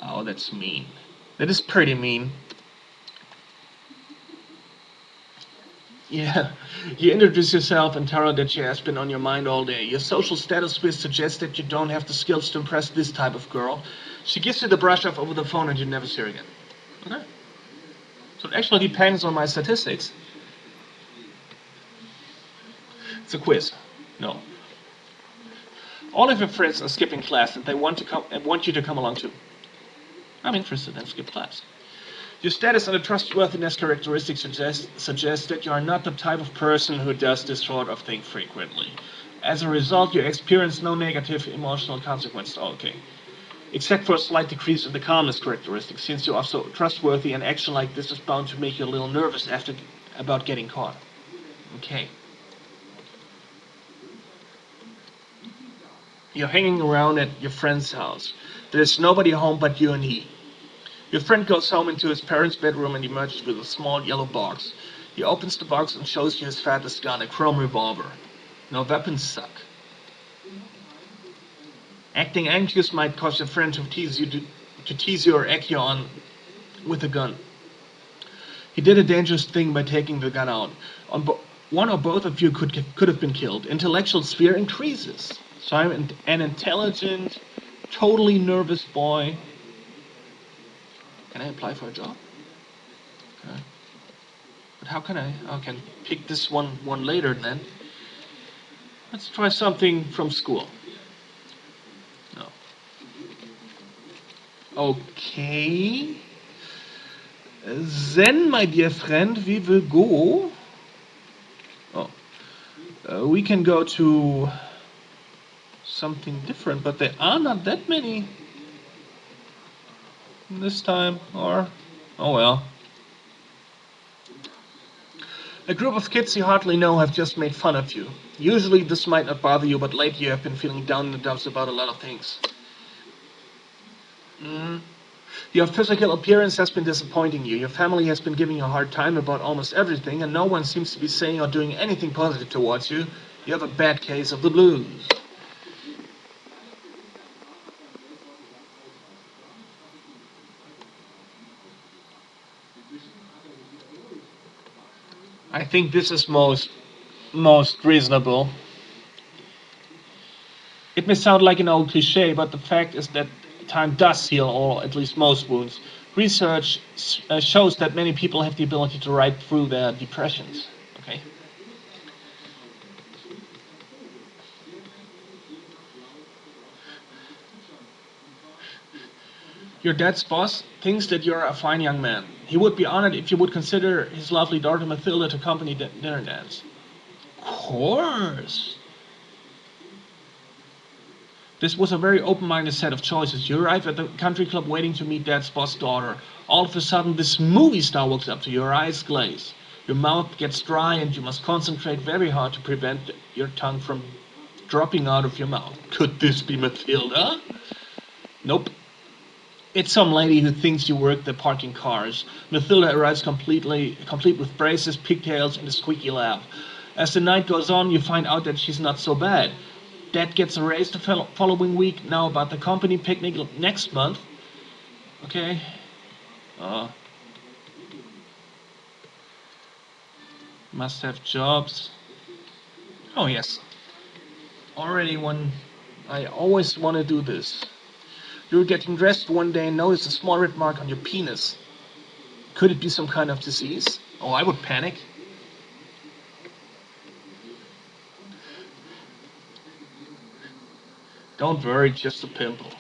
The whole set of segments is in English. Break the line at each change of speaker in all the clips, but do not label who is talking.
Oh, that's mean. That is pretty mean. Yeah, you introduce yourself and tell her that she has been on your mind all day. Your social status quiz suggests that you don't have the skills to impress this type of girl. She gives you the brush off over the phone and you never see her again. Okay? So it actually depends on my statistics. It's a quiz. No. All of your friends are skipping class and they want you to come along too. I'm interested in skip class. Your status and the trustworthiness characteristics suggest that you are not the type of person who does this sort of thing frequently. As a result, you experience no negative emotional consequence. Oh, okay. Except for a slight decrease in the calmness characteristic, since you are so trustworthy, an action like this is bound to make you a little nervous about getting caught. Okay. You're hanging around at your friend's house. There's nobody home but you and he. Your friend goes home into his parents' bedroom and emerges with a small yellow box. He opens the box and shows you his fattest gun, a chrome revolver. No, weapons suck. Acting anxious might cause your friend to tease you or egg you on with a gun. He did a dangerous thing by taking the gun out. One or both of you could have been killed. Intellectual sphere increases. So I'm an intelligent, totally nervous boy. Can I apply for a job? Okay. But how can I? I can pick this one later then. Let's try something from school. No. Okay. Then, my dear friend, we will go. Oh, we can go to something different, but there are not that many this time. Or, oh well. A group of kids you hardly know have just made fun of you. Usually this might not bother you, but lately you have been feeling down in the dumps about a lot of things. Mm. Your physical appearance has been disappointing you. Your family has been giving you a hard time about almost everything, and no one seems to be saying or doing anything positive towards you. You have a bad case of the blues. I think this is most reasonable. It may sound like an old cliche, but the fact is that time does heal, or at least most wounds. Research shows that many people have the ability to ride through their depressions. Okay. Your dad's boss thinks that you're a fine young man. He would be honored if you would consider his lovely daughter Mathilda to accompany the dinner dance. Of course. This was a very open-minded set of choices. You arrive at the country club waiting to meet Dad's boss daughter. All of a sudden, this movie star walks up to you. Your eyes glaze. Your mouth gets dry and you must concentrate very hard to prevent your tongue from dropping out of your mouth. Could this be Matilda? Nope. It's some lady who thinks you work the parking cars. Matilda arrives complete with braces, pigtails, and a squeaky laugh. As the night goes on, you find out that she's not so bad. Dad gets a raise the following week. Now about the company picnic next month. Okay. Uh, must have jobs. Oh yes. Already one. I always want to do this. You're getting dressed one day and notice a small red mark on your penis. Could it be some kind of disease? Oh, I would panic. Don't worry, just a pimple.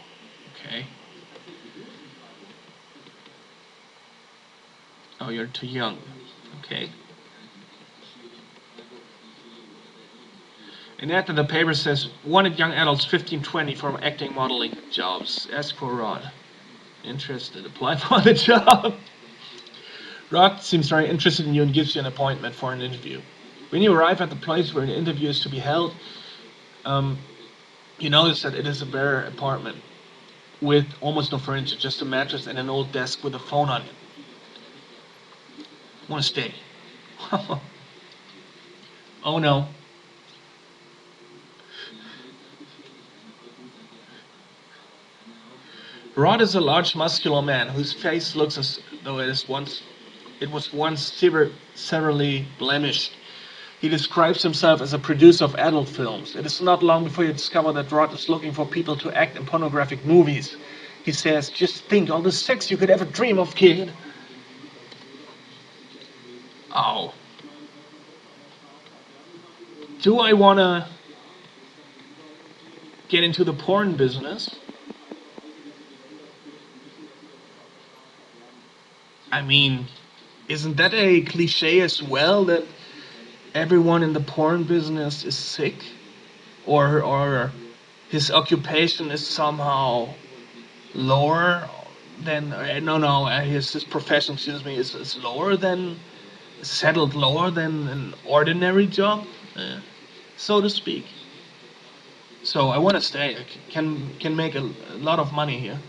Okay. Oh, you're too young. Okay. And after the paper says, wanted young adults 15-20 for acting modeling jobs. Ask for Rod. Interested. Apply for the job. Rod seems very interested in you and gives you an appointment for an interview. When you arrive at the place where an interview is to be held, um, you notice that it is a bare apartment with almost no furniture, just a mattress and an old desk with a phone on it. Want to stay? Oh no. Rod is a large, muscular man whose face looks as though it was once severely blemished. He describes himself as a producer of adult films. It is not long before you discover that Rod is looking for people to act in pornographic movies. He says, "Just think all the sex you could ever dream of, kid." Oh. Do I wanna get into the porn business? I mean, isn't that a cliche as well, that everyone in the porn business is sick? Or his occupation is somehow lower than no, his profession, excuse me, is lower than, settled lower than an ordinary job, so to speak. So I want to stay. I can make a lot of money here.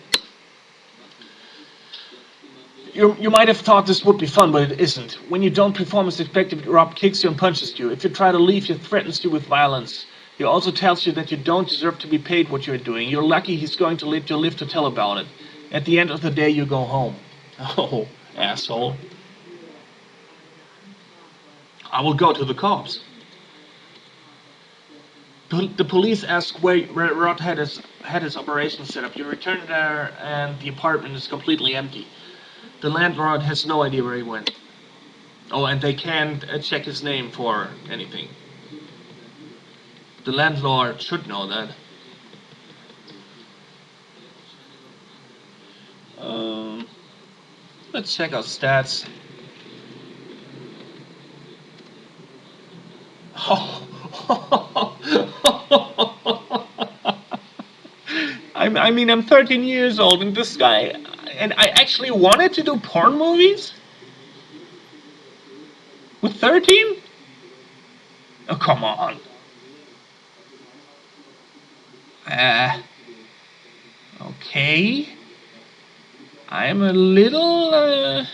You might have thought this would be fun, but it isn't. When you don't perform as expected, Rob kicks you and punches you. If you try to leave, he threatens you with violence. He also tells you that you don't deserve to be paid what you're doing. You're lucky he's going to let you live to tell about it. At the end of the day, you go home. Oh, asshole. I will go to the cops. The police ask where Rod had his operation set up. You return there, and the apartment is completely empty. The landlord has no idea where he went. Oh, and they can't check his name for anything. The landlord should know that. Um, let's check out stats. I mean, I'm 13 years old, and this guy, and I actually wanted to do porn movies with 13. Oh, come on. Uh, okay. I'm a little,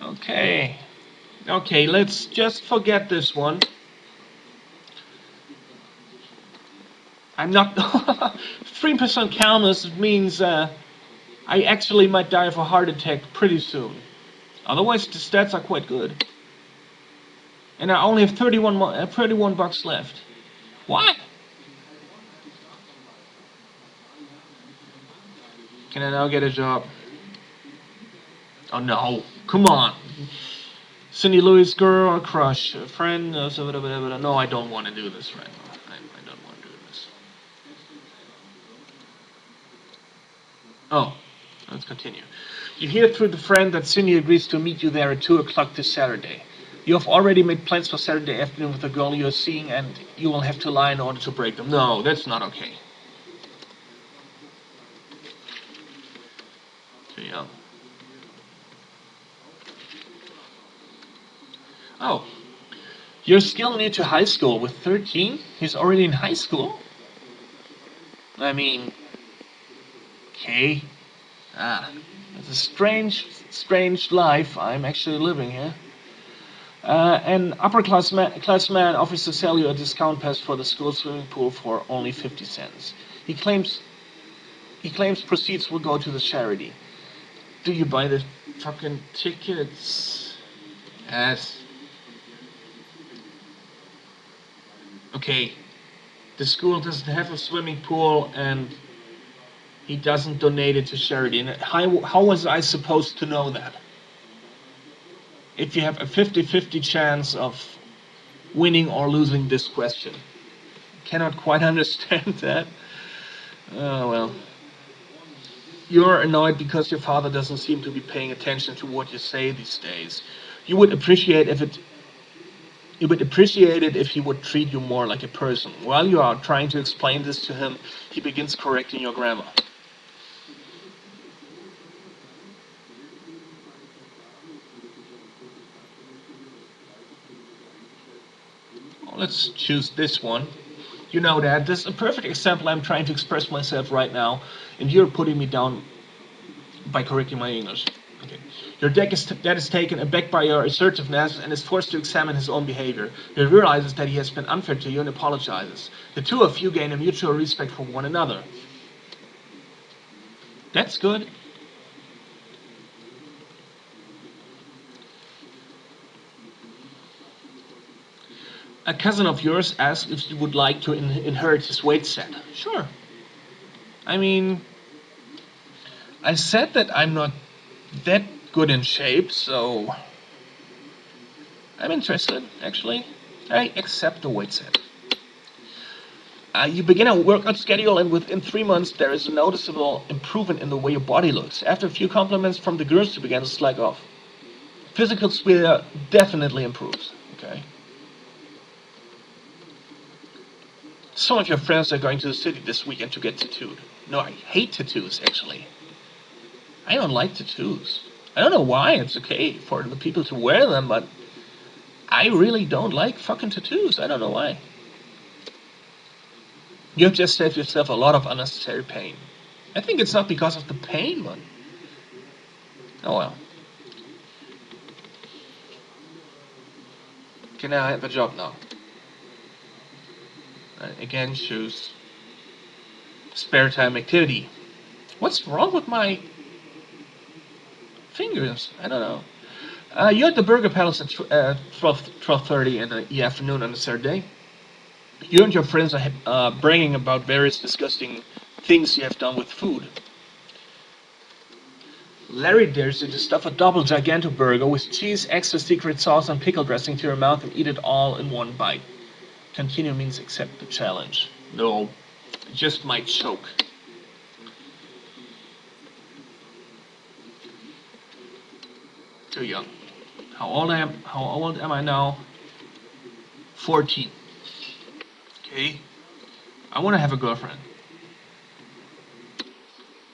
okay. Okay, let's just forget this one. I'm not... 3% calmness means I actually might die of a heart attack pretty soon. Otherwise, the stats are quite good. And I only have 31 bucks left. What? Can I now get a job? Oh no, come on. Cindy Louis' girl or crush, a friend, no, I don't want to do this right now. I don't want to do this. Oh, let's continue. You hear through the friend that Cindy agrees to meet you there at 2 o'clock this Saturday. You have already made plans for Saturday afternoon with the girl you are seeing, and you will have to lie in order to break them. No, that's not okay. Too young. Oh, you're still new to high school with 13? He's already in high school? I mean, okay. It's a strange life I'm actually living here. An upper-class man offers to sell you a discount pass for the school swimming pool for only 50 cents. He claims proceeds will go to the charity. Do you buy the fucking tickets? Yes. Okay, the school doesn't have a swimming pool, and he doesn't donate it to charity. And how was I supposed to know that? If you have a 50-50 chance of winning or losing this question. Cannot quite understand that. Oh, well. You're annoyed because your father doesn't seem to be paying attention to what you say these days. You would appreciate it if he would treat you more like a person. While you are trying to explain this to him, he begins correcting your grammar. Well, let's choose this one. You know that. This is a perfect example. I'm trying to express myself right now, and you're putting me down by correcting my English. Okay. Your dad is taken aback by your assertiveness and is forced to examine his own behavior. He realizes that he has been unfair to you and apologizes. The two of you gain a mutual respect for one another. That's good. A cousin of yours asked if you would like to inherit his weight set. Sure. I mean, I said that I'm not that good in shape, so I'm interested, actually. I accept the weight set. You begin a workout schedule, and within 3 months, there is a noticeable improvement in the way your body looks. After a few compliments from the girls, you begin to slack off. Physical sphere definitely improves. Okay. Some of your friends are going to the city this weekend to get tattooed. No, I hate tattoos, actually. I don't like tattoos. I don't know why. It's okay for the people to wear them, but I really don't like fucking tattoos. I don't know why. You've just saved yourself a lot of unnecessary pain. I think it's not because of the pain, but oh well. Can I have a job now? Again, choose spare time activity. What's wrong with my fingers? I don't know. You're at the Burger Palace at 12:30 in the afternoon on a Saturday. You and your friends are bragging about various disgusting things you have done with food. Larry dares you to stuff a double giganto burger with cheese, extra secret sauce, and pickle dressing to your mouth and eat it all in one bite. Continue means accept the challenge. No, just might choke. Too young. How old am I now? 14. Okay. I want to have a girlfriend.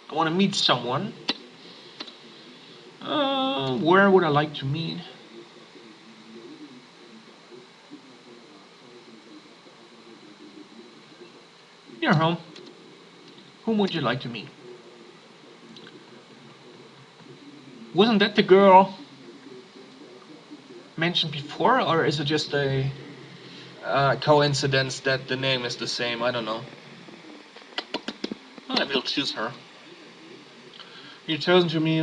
I want to meet someone. Where would I like to meet? Your home. Whom would you like to meet? Wasn't that the girl mentioned before, or is it just a coincidence that the name is the same? I don't know. Well, I will choose her. You're chosen to me.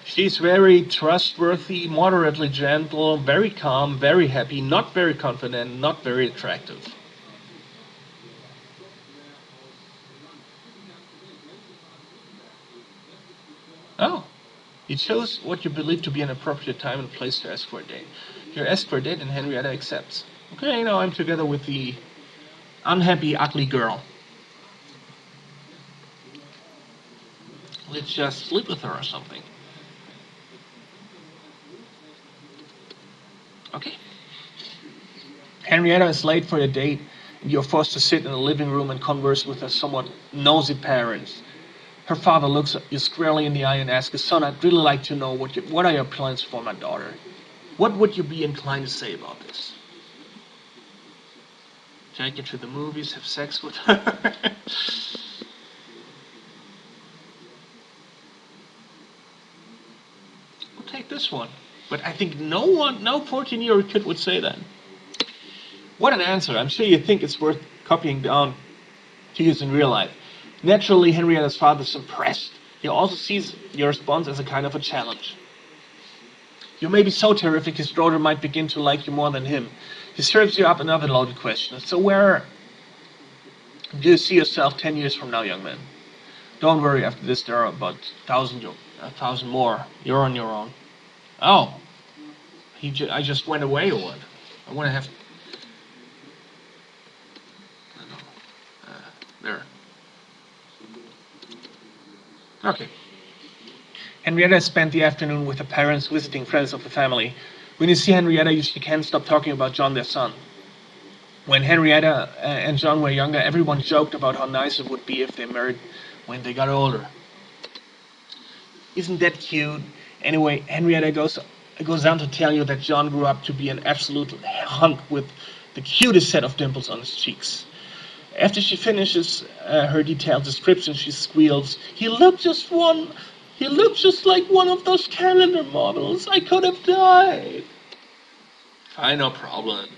She's very trustworthy, moderately gentle, very calm, very happy, not very confident, not very attractive. Oh, you chose what you believe to be an appropriate time and place to ask for a date. You ask for a date, and Henrietta accepts. Okay, now I'm together with the unhappy, ugly girl. Let's just sleep with her or something. Okay. Henrietta is late for your date, and you're forced to sit in the living room and converse with her somewhat nosy parents. Her father looks you squarely in the eye and asks, "Son, I'd really like to know what are your plans for my daughter? What would you be inclined to say about this? Take her to the movies, have sex with her?" We'll take this one. But I think no 14-year-old kid would say that. What an answer. I'm sure you think it's worth copying down to use in real life. Naturally, Henrietta's father is impressed. He also sees your response as a kind of a challenge. You may be so terrific his daughter might begin to like you more than him. He serves you up another loaded question. So where do you see yourself 10 years from now, young man? Don't worry, after this there are about a thousand more. You're on your own. Oh, I just went away or what? I want to have... I don't know. There. Okay. Henrietta spent the afternoon with her parents visiting friends of the family. When you see Henrietta, you can't stop talking about John, their son. When Henrietta and John were younger, everyone joked about how nice it would be if they married when they got older. Isn't that cute? Anyway, Henrietta goes on to tell you that John grew up to be an absolute hunk with the cutest set of dimples on his cheeks. After she finishes her detailed description, she squeals, He looked just like one of those calendar models. I could have died." Fine, no problem.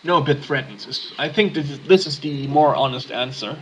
No, a bit threatened. I think this is the more honest answer.